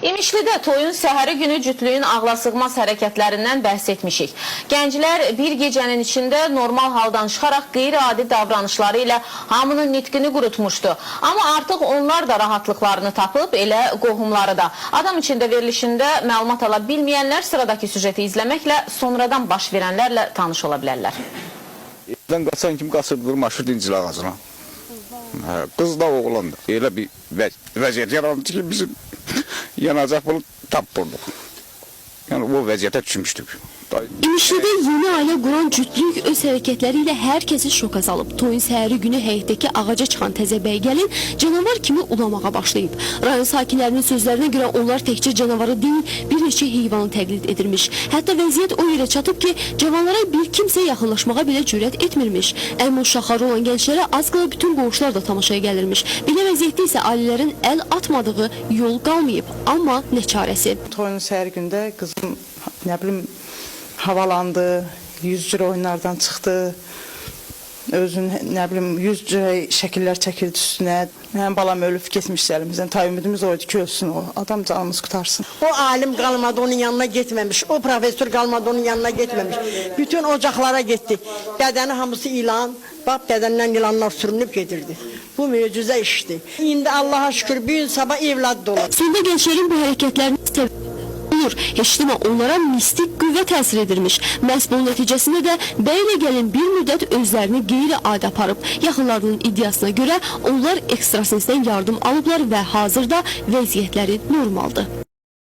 İmişlidə toyun səhəri günü cütlüyün ağlasığmaz hərəkətlərindən bəhs etmişik. Gənclər bir gecənin içində normal haldan çıxaraq qeyri-adi davranışları ilə hamının nitqini qurutmuşdu. Amma artıq onlar da rahatlıqlarını tapıb, elə qohumları da. Adam içində verilişində məlumat ala bilməyənlər sıradakı süjeti izləməklə sonradan baş verənlərlə tanış ola bilərlər. Evdən qaçan kimi qaçırdır maşır dincil ağacına. Qız da oğlan da. Elə bir vəziyyət yarandı ki bizim yanacaq bunu tap vurduq. Yəni o vəziyyətə düşmüşdük. İmişlidə yeni ailə quran cütlük öz hərəkətləri ilə hər kəsi şoka salıb. Toyun səhəri günü həyətdəki ağaca çıxan təzə bəy gəlin canavar kimi ulamağa başlayıb. Rayon sakinlərinin sözlərinə görə onlar təkcə canavarı deyil, bir neçə heyvanı təqlid edilmiş. Hətta vəziyyət o yerə çatıb ki, cavanlara bir kimsə yaxınlaşmağa belə cürət etmirmiş. Əlmə uşaqları olan gənclərə az qala bütün qonşular da tamaşaya gəlirmiş. Belə vəziyyətdə isə ailələrin əl atmadığı yol qalmayıb. Amma nə çarəsi? Toyun səhəri gündə qızım, nə bilim, havalandı, yüz cürə oyunlardan çıxdı, özün, nə bilim, yüz cürə şəkillər çəkildi üstünə. Mənim balam ölüb getmişdi əlimizdən, ta ümidimiz oydu ki, ölsün o, adam canımız qutarsın. O alim qalmadı, onun yanına getməmiş, o profesör qalmadı, onun yanına getməmiş. Bütün ocaqlara getdi, bədəni hamısı ilan, bax bədəndən ilanlar sürünüb gedirdi. Bu möcüzə işdi. İndi Allaha şükür, bir gün sabah evlad da olur. Sonda gənclərin bu hərəkətlərini olur. Heç demə onlara mistik qüvvə təsir edirmiş. Məhz bunun nəticəsində də bəylə gəlin bir müddət özlərini qeyri-adi aparıb. Yaxınlarının iddiasına görə onlar ekstrasensdən yardım alıblar və hazırda vəziyyətləri normaldır.